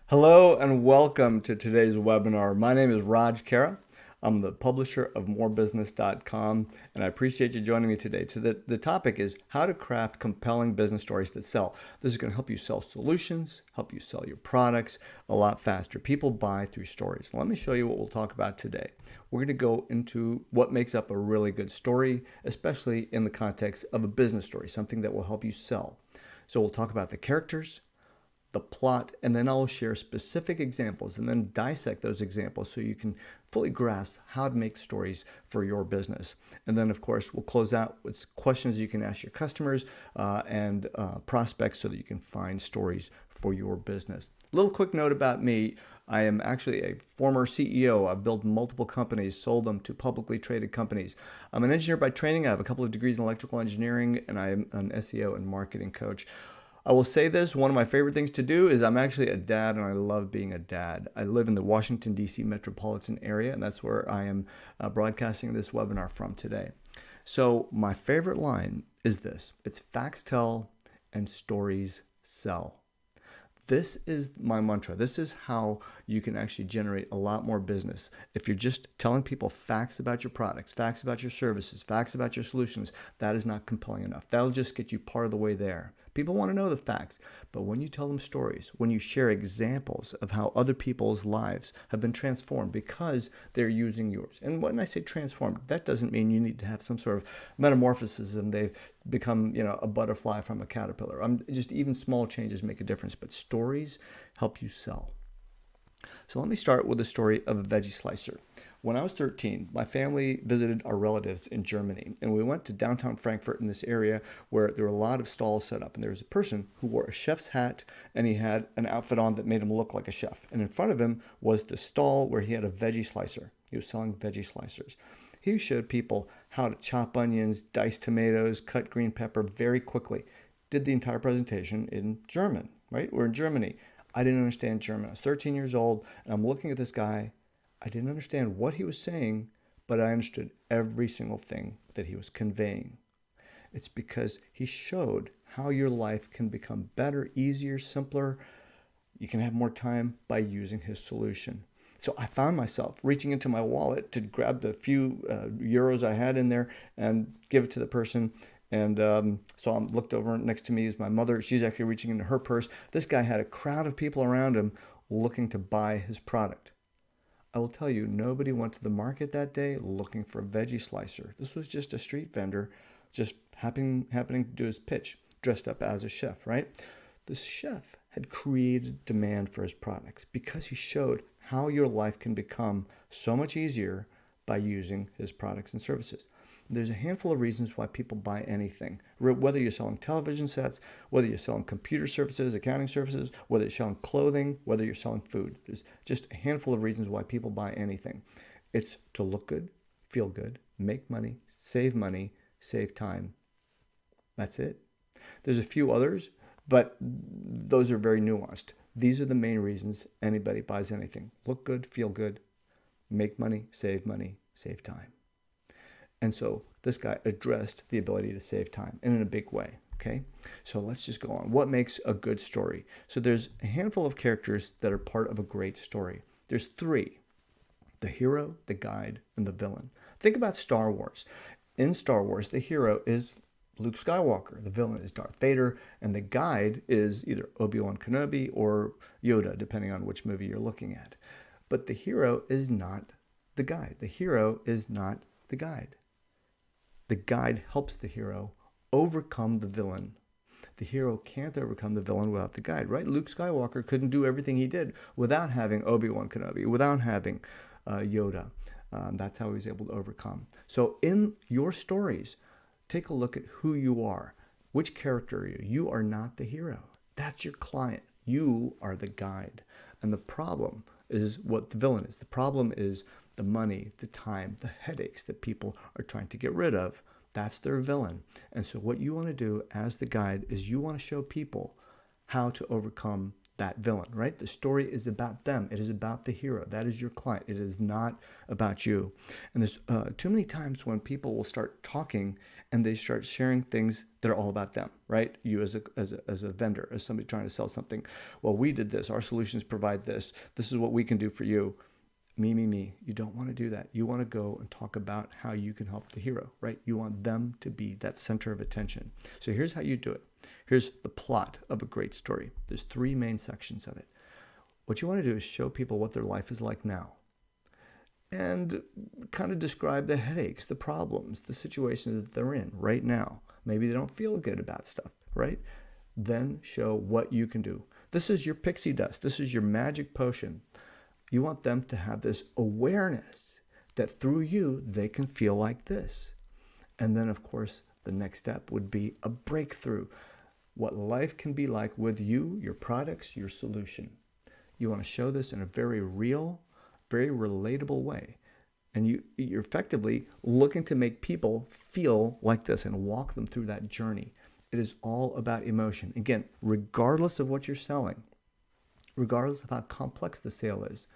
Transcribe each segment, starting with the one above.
Hello and welcome to today's webinar. My name is Raj Kara. I'm the publisher of morebusiness.com, and I appreciate you joining me today. So the topic is how to craft compelling business stories that sell. This is going to help you sell solutions, help you sell your products a lot faster. People buy through stories. Let me show you what we'll talk about today. We're going to go into what makes up a really good story, especially in the context of a business story, something that will help you sell. So we'll talk about the characters, the plot, and then I'll share specific examples and then dissect those examples so you can fully grasp how to make stories for your business. And then, of course, we'll close out with questions you can ask your customers and prospects so that you can find stories for your business. A little quick note about me. I am actually a former CEO. I've built multiple companies, sold them to publicly traded companies. I'm an engineer by training. I have a couple of degrees in electrical engineering, and I am an SEO and marketing coach. I will say this, one of my favorite things to do is I'm actually a dad and I love being a dad. I live in the Washington, D.C. metropolitan area, and that's where I am broadcasting this webinar from today. So my favorite line is this: it's facts tell and stories sell. This is my mantra. This is how you can actually generate a lot more business. If you're just telling people facts about your products, facts about your services, facts about your solutions, that is not compelling enough. That'll just get you part of the way there. People want to know the facts, but when you tell them stories, when you share examples of how other people's lives have been transformed because they're using yours. And when I say transformed, that doesn't mean you need to have some sort of metamorphosis and they've become, a butterfly from a caterpillar. Just even small changes make a difference, but stories help you sell. So let me start with the story of a veggie slicer. When I was 13, my family visited our relatives in Germany, and we went to downtown Frankfurt in this area where there were a lot of stalls set up. And there was a person who wore a chef's hat, and he had an outfit on that made him look like a chef. And in front of him was the stall where he had a veggie slicer. He was selling veggie slicers. He showed people how to chop onions, dice tomatoes, cut green pepper very quickly. Did the entire presentation in German, right? We're in Germany. I didn't understand German. I was 13 years old, and I'm looking at this guy. I didn't understand what he was saying, but I understood every single thing that he was conveying. It's because he showed how your life can become better, easier, simpler. You can have more time by using his solution. So I found myself reaching into my wallet to grab the few euros I had in there and give it to the person. And so I looked over next to me is my mother. She's actually reaching into her purse. This guy had a crowd of people around him looking to buy his product. I will tell you, nobody went to the market that day looking for a veggie slicer. This was just a street vendor just happening to do his pitch, dressed up as a chef, right? The chef had created demand for his products because he showed how your life can become so much easier by using his products and services. There's a handful of reasons why people buy anything, whether you're selling television sets, whether you're selling computer services, accounting services, whether you're selling clothing, whether you're selling food. There's just a handful of reasons why people buy anything. It's to look good, feel good, make money, save time. That's it. There's a few others, but those are very nuanced. These are the main reasons anybody buys anything. Look good, feel good, make money, save time. And so this guy addressed the ability to save time and in a big way. Okay, so let's just go on. What makes a good story? So there's a handful of characters that are part of a great story. There's three: the hero, the guide, and the villain. Think about Star Wars. In Star Wars, the hero is Luke Skywalker, the villain is Darth Vader, and the guide is either Obi-Wan Kenobi or Yoda, depending on which movie you're looking at. But the hero is not the guide. The hero is not the guide. The guide helps the hero overcome the villain. The hero can't overcome the villain without the guide, right? Luke Skywalker couldn't do everything he did without having Obi-Wan Kenobi, without having Yoda. That's how he was able to overcome. So in your stories, take a look at who you are. Which character are you? You are not the hero. That's your client. You are the guide. And the problem is what the villain is. The problem is the money, the time, the headaches that people are trying to get rid of. That's their villain. And so what you want to do as the guide is you want to show people how to overcome that villain, right? The story is about them. It is about the hero. That is your client. It is not about you. And there's too many times when people will start talking and they start sharing things that are all about them, right? You as a vendor, as somebody trying to sell something. Well, we did this. Our solutions provide this. This is what we can do for you. Me, me, me. You don't want to do that. You want to go and talk about how you can help the hero, right? You want them to be that center of attention. So here's how you do it. Here's the plot of a great story. There's 3 main sections of it. What you want to do is show people what their life is like now and kind of describe the headaches, the problems, the situations that they're in right now. Maybe they don't feel good about stuff, right? Then show what you can do. This is your pixie dust. This is your magic potion. You want them to have this awareness that through you, they can feel like this. And then, of course, the next step would be a breakthrough. What life can be like with you, your products, your solution. You want to show this in a very real, very relatable way. And you're effectively looking to make people feel like this and walk them through that journey. It is all about emotion. Again, regardless of what you're selling, regardless of how complex the sale is,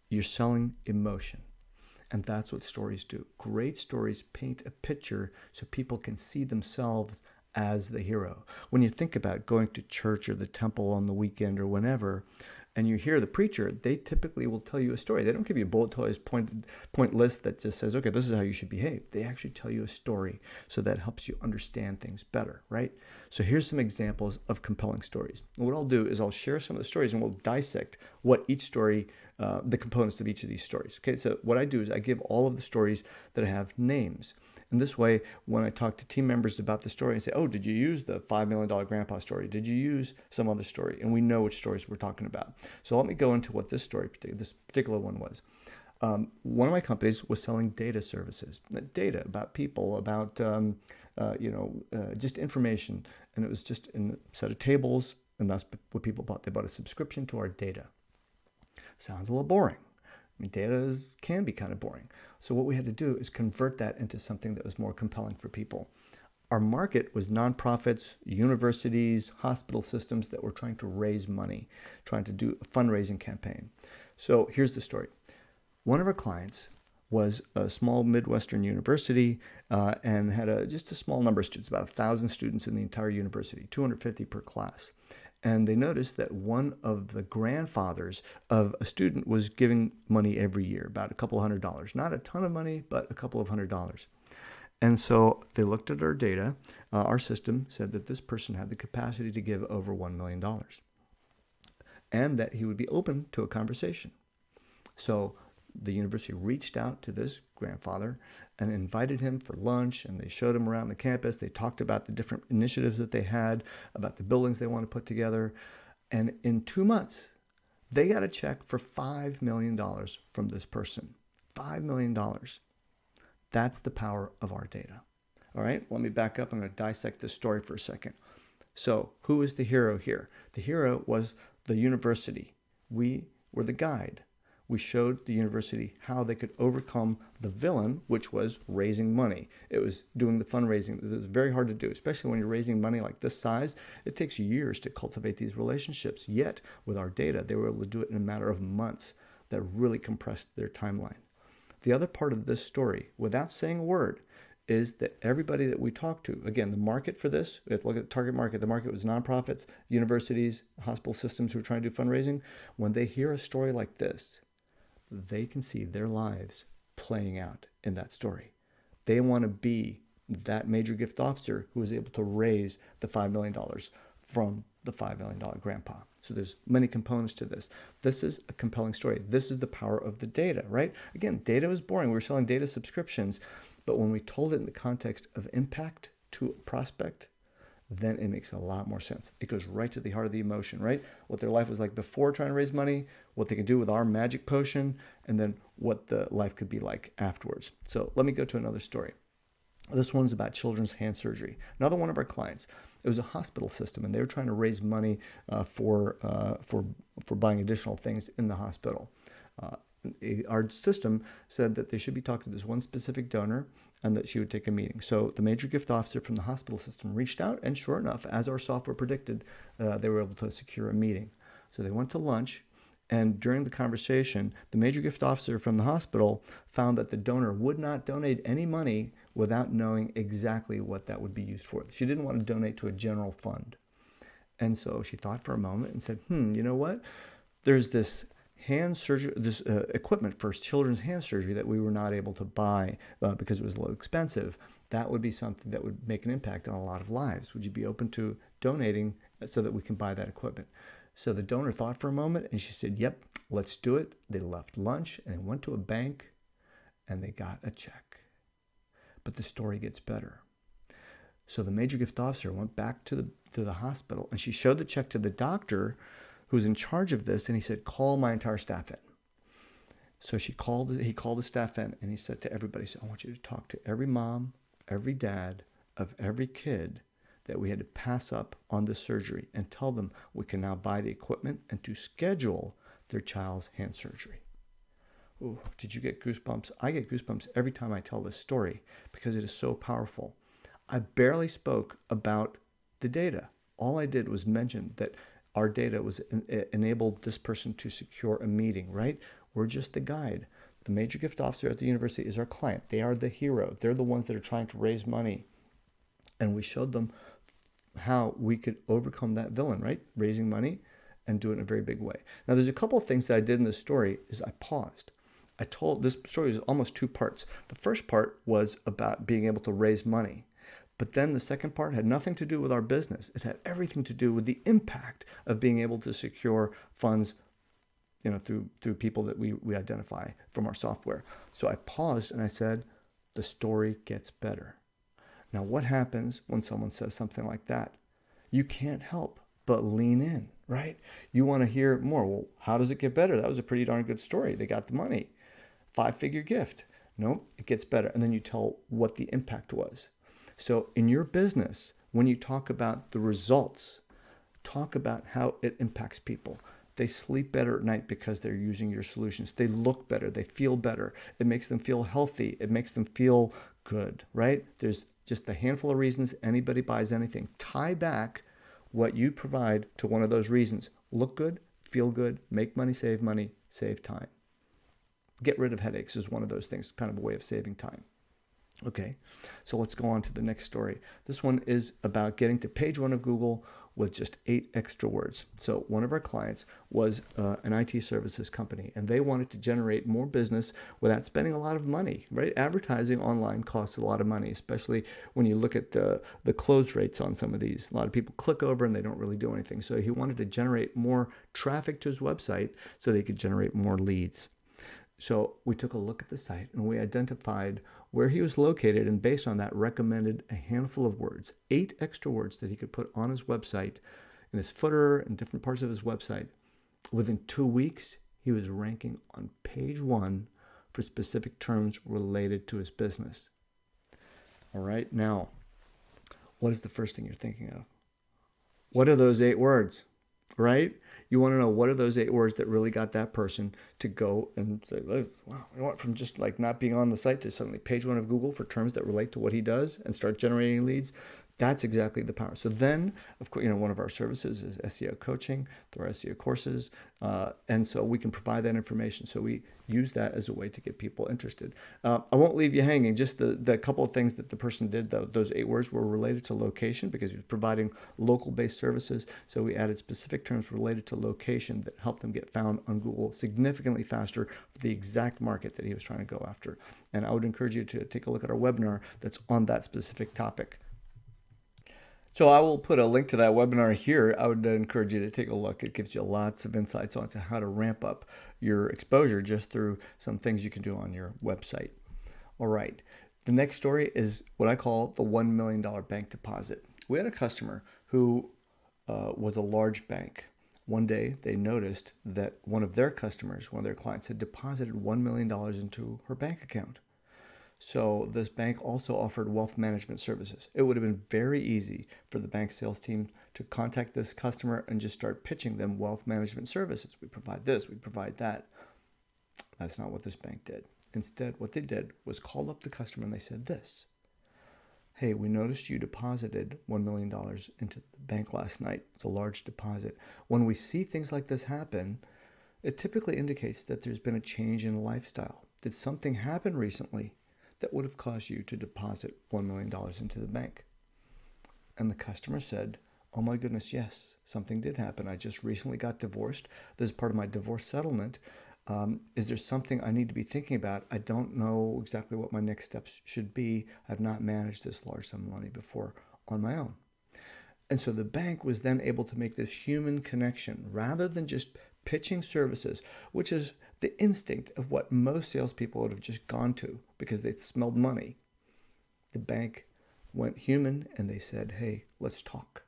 you're selling emotion. And that's what stories do. Great stories paint a picture so people can see themselves as the hero. When you think about going to church or the temple on the weekend or whenever, and you hear the preacher, they typically will tell you a story. They don't give you a bullet point list that just says, okay, this is how you should behave. They actually tell you a story, so that helps you understand things better, right? So here's some examples of compelling stories. And what I'll do is I'll share some of the stories and we'll dissect what each story, the components of each of these stories. Okay, so what I do is I give all of the stories that have names. And this way, when I talk to team members about the story and say, oh, did you use the $5 million grandpa story? Did you use some other story? And we know which stories we're talking about. So let me go into what this particular one was. One of my companies was selling data services, data about people, about just information. And it was just in a set of tables, and that's what people bought. They bought a subscription to our data. Sounds a little boring. I mean, data can be kind of boring. So what we had to do is convert that into something that was more compelling for people. Our market was nonprofits, universities, hospital systems that were trying to raise money, trying to do a fundraising campaign. So here's the story. One of our clients was a small Midwestern university and had just a small number of students, about 1,000 students in the entire university, 250 per class. And they noticed that one of the grandfathers of a student was giving money every year, about a couple $100. Not a ton of money, but a couple of $100. And so they looked at our data. Our system said that this person had the capacity to give over $1 million and that he would be open to a conversation. So the university reached out to this grandfather and invited him for lunch, and they showed him around the campus. They talked about the different initiatives that they had, about the buildings they want to put together. And in 2 months, they got a check for $5 million from this person. $5 million. That's the power of our data. All right, let me back up. I'm going to dissect this story for a second. So who is the hero here? The hero was the university. We were the guide. We showed the university how they could overcome the villain, which was raising money. It was doing the fundraising. It was very hard to do, especially when you're raising money like this size. It takes years to cultivate these relationships. Yet, with our data, they were able to do it in a matter of months. That really compressed their timeline. The other part of this story, without saying a word, is that everybody that we talked to, again, the market for this, we have to look at the target market. The market was nonprofits, universities, hospital systems who are trying to do fundraising. When they hear a story like this, they can see their lives playing out in that story. They want to be that major gift officer who was able to raise the $5 million from the $5 million grandpa. So there's many components to this. This is a compelling story. This is the power of the data, right? Again, data was boring. We were selling data subscriptions, but when we told it in the context of impact to a prospect, then it makes a lot more sense. It goes right to the heart of the emotion, right? What their life was like before trying to raise money, what they could do with our magic potion, and then what the life could be like afterwards. So let me go to another story. This one's about children's hand surgery. Another one of our clients. It was a hospital system, and they were trying to raise money for buying additional things in the hospital. Our system said that they should be talking to this one specific donor and that she would take a meeting. So the major gift officer from the hospital system reached out, and sure enough, as our software predicted, they were able to secure a meeting. So they went to lunch, and during the conversation, the major gift officer from the hospital found that the donor would not donate any money without knowing exactly what that would be used for. She didn't want to donate to a general fund. And so she thought for a moment and said, you know what? There's this hand surgery, this equipment for children's hand surgery that we were not able to buy because it was a little expensive. That would be something that would make an impact on a lot of lives. Would you be open to donating so that we can buy that equipment? So the donor thought for a moment and she said, yep, let's do it. They left lunch and they went to a bank and they got a check. But the story gets better. So the major gift officer went back to the hospital and she showed the check to the doctor who's in charge of this, and he said, call my entire staff in. So he called the staff in, and he said to everybody, I want you to talk to every mom, every dad of every kid that we had to pass up on the surgery and tell them we can now buy the equipment and to schedule their child's hand surgery. Ooh, did you get goosebumps? I get goosebumps every time I tell this story because it is so powerful. I barely spoke about the data. All I did was mention that our data was enabled this person to secure a meeting, right? We're just the guide. The major gift officer at the university is our client. They are the hero. They're the ones that are trying to raise money. And we showed them how we could overcome that villain, right? Raising money and do it in a very big way. Now, there's a couple of things that I did in this story is I paused. This story is almost two parts. The first part was about being able to raise money. But then the second part had nothing to do with our business. It had everything to do with the impact of being able to secure funds, through people that we identify from our software. So I paused and I said, the story gets better. Now, what happens when someone says something like that? You can't help but lean in, right? You want to hear more. Well, how does it get better? That was a pretty darn good story. They got the money. 5-figure gift. No, it gets better. And then you tell what the impact was. So in your business, when you talk about the results, talk about how it impacts people. They sleep better at night because they're using your solutions. They look better. They feel better. It makes them feel healthy. It makes them feel good, right? There's just a handful of reasons anybody buys anything. Tie back what you provide to one of those reasons. Look good, feel good, make money, save time. Get rid of headaches is one of those things, kind of a way of saving time. Okay, so let's go on to the next story. This one is about getting to page 1 of Google with just 8 extra words. So one of our clients was an IT services company, and they wanted to generate more business without spending a lot of money, right? Advertising online costs a lot of money, especially when you look at the close rates on some of these. A lot of people click over and they don't really do anything. So he wanted to generate more traffic to his website so they could generate more leads. So we took a look at the site and we identified where he was located, and based on that recommended a handful of words, 8 extra words that he could put on his website, in his footer and different parts of his website. Within 2 weeks, he was ranking on page 1 for specific terms related to his business. All right, now, what is the first thing you're thinking of? What are those 8 words, right? You want to know what are those 8 words that really got that person to go and say, wow, I went from just like not being on the site to suddenly page 1 of Google for terms that relate to what he does and start generating leads. That's exactly the power. So then, of course, one of our services is SEO coaching through our SEO courses. And so we can provide that information. So we use that as a way to get people interested. I won't leave you hanging. Just the couple of things that the person did, those 8 words were related to location because he was providing local-based services. So we added specific terms related to location that helped them get found on Google significantly faster for the exact market that he was trying to go after. And I would encourage you to take a look at our webinar that's on that specific topic. So I will put a link to that webinar here. I would encourage you to take a look. It gives you lots of insights onto how to ramp up your exposure just through some things you can do on your website. All right. The next story is what I call the $1 million bank deposit. We had a customer who was a large bank. One day they noticed that one of their customers, one of their clients, had deposited $1 million into her bank account. So this bank also offered wealth management services. It would have been very easy for the bank sales team to contact this customer and just start pitching them wealth management services. We provide this, we provide that. That's not what this bank did. Instead, what they did was call up the customer and they said this: Hey, we noticed you deposited $1 million into the bank last night. It's a large deposit. When we see things like this happen, it typically indicates that there's been a change in lifestyle. Did something happen recently that would have caused you to deposit $1 million into the bank? And the customer said, oh my goodness, yes, something did happen. I just recently got divorced. This is part of my divorce settlement. Is there something I need to be thinking about? I don't know exactly what my next steps should be. I've not managed this large sum of money before on my own. And so the bank was then able to make this human connection rather than just pitching services, which is the instinct of what most salespeople would have just gone to because they smelled money. The bank went human and they said, hey, let's talk.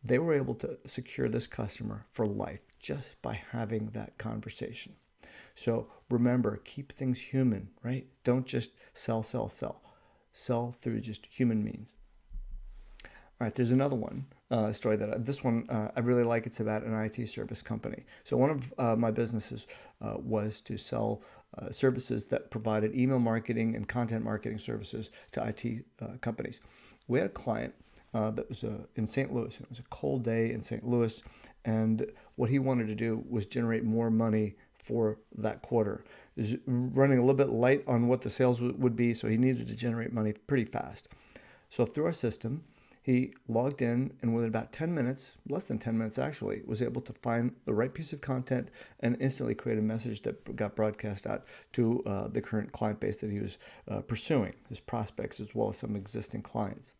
They were able to secure this customer for life just by having that conversation. So remember, keep things human, right? Don't just sell. Sell through just human means. All right, there's another one story I really like. It's about an IT service company. So one of my businesses was to sell services that provided email marketing and content marketing services to IT companies. We had a client that was in St. Louis. It was a cold day in St. Louis, and what he wanted to do was generate more money for that quarter. He was running a little bit light on what the sales would be, so he needed to generate money pretty fast. So through our system, he logged in and within about 10 minutes, less than 10 minutes actually, was able to find the right piece of content and instantly create a message that got broadcast out to the current client base that he was pursuing, his prospects as well as some existing clients.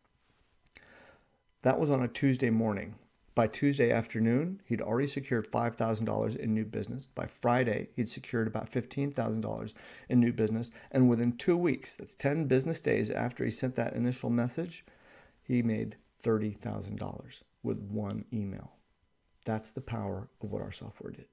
That was on a Tuesday morning. By Tuesday afternoon, he'd already secured $5,000 in new business. By Friday, he'd secured about $15,000 in new business. And within 2 weeks, that's 10 business days after he sent that initial message, he made $30,000 with one email. That's the power of what our software did.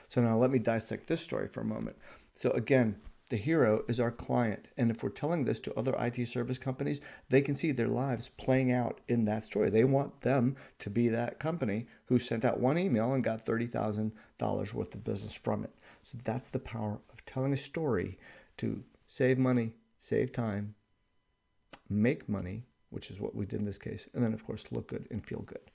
So now let me dissect this story for a moment. So again, the hero is our client. And if we're telling this to other IT service companies, they can see their lives playing out in that story. They want them to be that company who sent out one email and got $30,000 worth of business from it. So that's the power of telling a story to save money, save time, make money, which is what we did in this case, and then of course look good and feel good.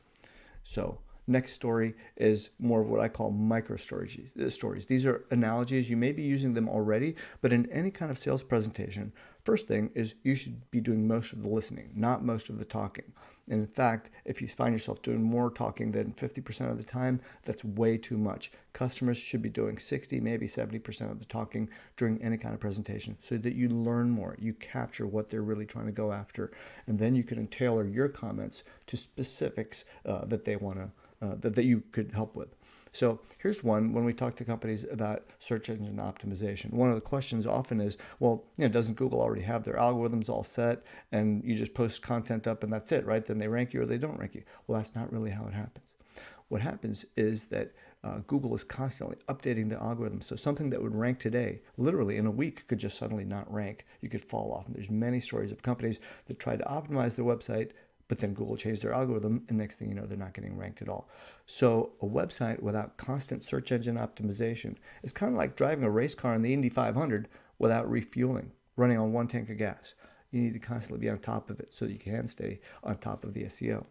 So next story is more of what I call microstories. These are analogies. You may be using them already, but in any kind of sales presentation, first thing is you should be doing most of the listening, not most of the talking. And in fact, if you find yourself doing more talking than 50% of the time, that's way too much. Customers should be doing 60, maybe 70% of the talking during any kind of presentation so that you learn more, you capture what they're really trying to go after, and then you can tailor your comments to specifics that they want to that you could help with. So here's one when we talk to companies about search engine optimization. One of the questions often is, well, doesn't Google already have their algorithms all set and you just post content up and that's it, right? Then they rank you or they don't rank you. Well, that's not really how it happens. What happens is that Google is constantly updating the algorithm. So something that would rank today, literally in a week, could just suddenly not rank. You could fall off. And there's many stories of companies that tried to optimize their website, but then Google changed their algorithm, and next thing you know, they're not getting ranked at all. So a website without constant search engine optimization is kind of like driving a race car in the Indy 500 without refueling, running on one tank of gas. You need to constantly be on top of it so that you can stay on top of the SEO.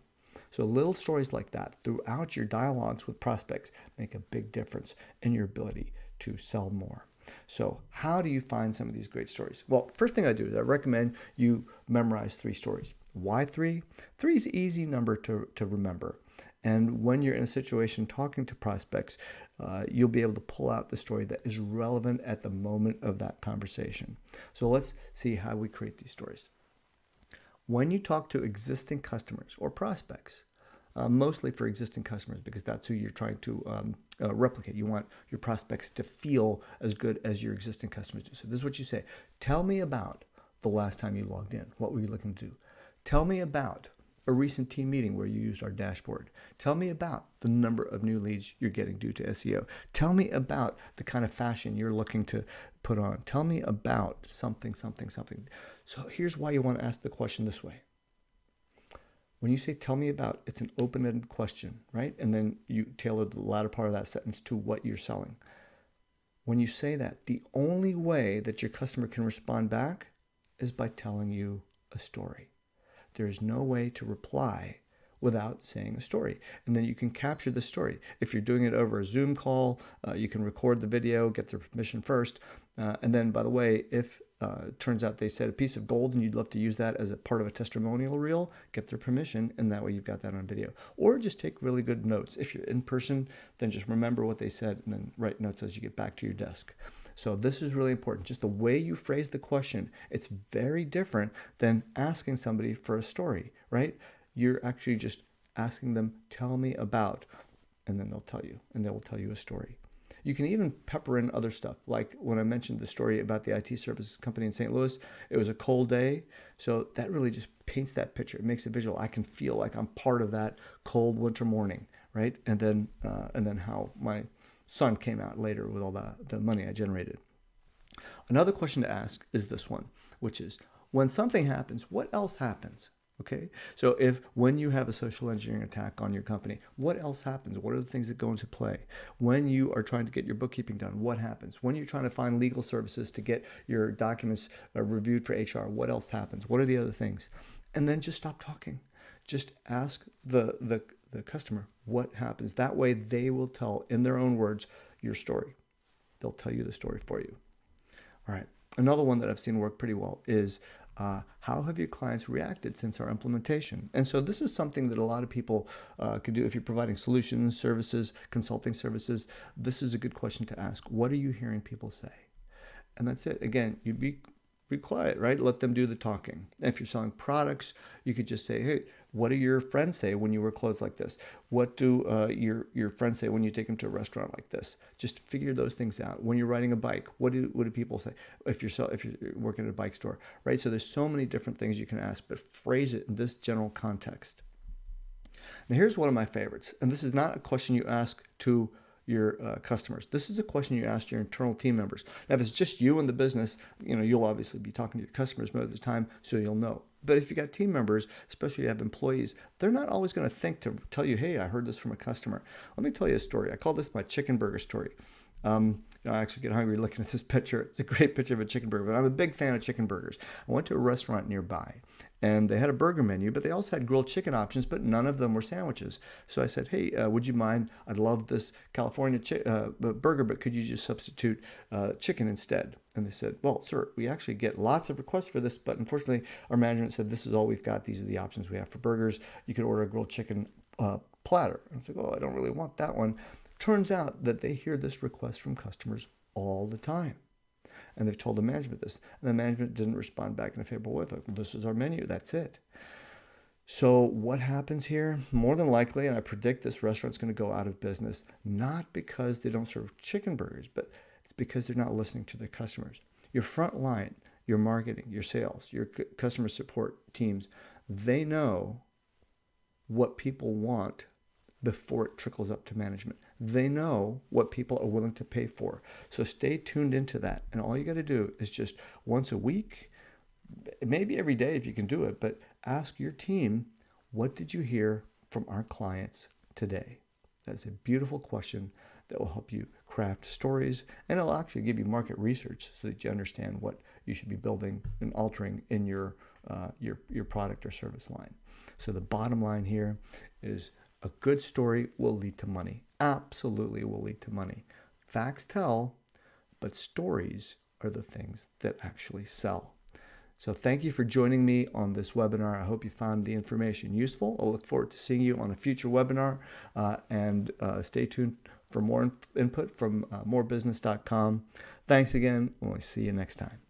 So little stories like that throughout your dialogues with prospects make a big difference in your ability to sell more. So how do you find some of these great stories? Well, first thing I do is I recommend you memorize 3 stories. Why 3? 3 is an easy number to remember. And when you're in a situation talking to prospects, you'll be able to pull out the story that is relevant at the moment of that conversation. So let's see how we create these stories. When you talk to existing customers or prospects, mostly for existing customers because that's who you're trying to replicate. You want your prospects to feel as good as your existing customers do. So this is what you say. Tell me about the last time you logged in. What were you looking to do? Tell me about a recent team meeting where you used our dashboard. Tell me about the number of new leads you're getting due to SEO. Tell me about the kind of fashion you're looking to put on. Tell me about something. So here's why you want to ask the question this way. When you say tell me about, it's an open-ended question, right? And then you tailor the latter part of that sentence to what you're selling. When you say that, the only way that your customer can respond back is by telling you a story. There's no way to reply without saying a story. And then you can capture the story. If you're doing it over a Zoom call, you can record the video, get their permission first. And then, by the way, if it turns out they said a piece of gold and you'd love to use that as a part of a testimonial reel, get their permission, and that way you've got that on video. Or just take really good notes. If you're in person, then just remember what they said and then write notes as you get back to your desk. So this is really important. Just the way you phrase the question, it's very different than asking somebody for a story, right? You're actually just asking them, tell me about, and then they'll tell you, and they will tell you a story. You can even pepper in other stuff. Like when I mentioned the story about the IT services company in St. Louis, it was a cold day. So that really just paints that picture. It makes it visual. I can feel like I'm part of that cold winter morning, right? And then how my son came out later with all the money I generated. Another question to ask is this one, which is, when something happens, what else happens? Okay, so when you have a social engineering attack on your company, what else happens? What are the things that go into play? When you are trying to get your bookkeeping done, what happens? When you're trying to find legal services to get your documents reviewed for HR, what else happens? What are the other things? And then just stop talking. Just ask the customer what happens. That way they will tell, in their own words, your story. They'll tell you the story for you. All right. Another one that I've seen work pretty well is how have your clients reacted since our implementation? And so this is something that a lot of people could do if you're providing solutions, services, consulting services. This is a good question to ask. What are you hearing people say? And that's it. Again, you be quiet, right? Let them do the talking. And if you're selling products, you could just say, hey, what do your friends say when you wear clothes like this? What do your friends say when you take them to a restaurant like this? Just figure those things out. When you're riding a bike, what do people say? If you're working at a bike store, right? So there's so many different things you can ask, but phrase it in this general context. Now here's one of my favorites, and this is not a question you ask to your customers. This is a question you ask your internal team members. Now, if it's just you in the business, you'll obviously be talking to your customers most of the time, so you'll know. But if you got team members, especially if you have employees, they're not always going to think to tell you, hey, I heard this from a customer. Let me tell you a story. I call this my chicken burger story. I actually get hungry looking at this picture. It's a great picture of a chicken burger, but I'm a big fan of chicken burgers. I went to a restaurant nearby, and they had a burger menu, but they also had grilled chicken options, but none of them were sandwiches. So I said, hey, would you mind? I'd love this California burger, but could you just substitute chicken instead? And they said, well, sir, we actually get lots of requests for this, but unfortunately, our management said this is all we've got. These are the options we have for burgers. You could order a grilled chicken platter. And I said, oh, I don't really want that one. Turns out that they hear this request from customers all the time. And they've told the management this. And the management didn't respond back in a favorable way. Like, well, this is our menu. That's it. So what happens here? More than likely, and I predict this restaurant's going to go out of business, not because they don't serve chicken burgers, but it's because they're not listening to their customers. Your front line, your marketing, your sales, your customer support teams, they know what people want before it trickles up to management. They know what people are willing to pay for. So stay tuned into that. And all you got to do is just once a week, maybe every day if you can do it, but ask your team, what did you hear from our clients today? That's a beautiful question that will help you craft stories, and it'll actually give you market research so that you understand what you should be building and altering in your product or service line. So the bottom line here is a good story will lead to money. Absolutely will lead to money. Facts tell, but stories are the things that actually sell. So thank you for joining me on this webinar. I hope you found the information useful. I'll look forward to seeing you on a future webinar, and stay tuned for more input from morebusiness.com. Thanks again. We'll see you next time.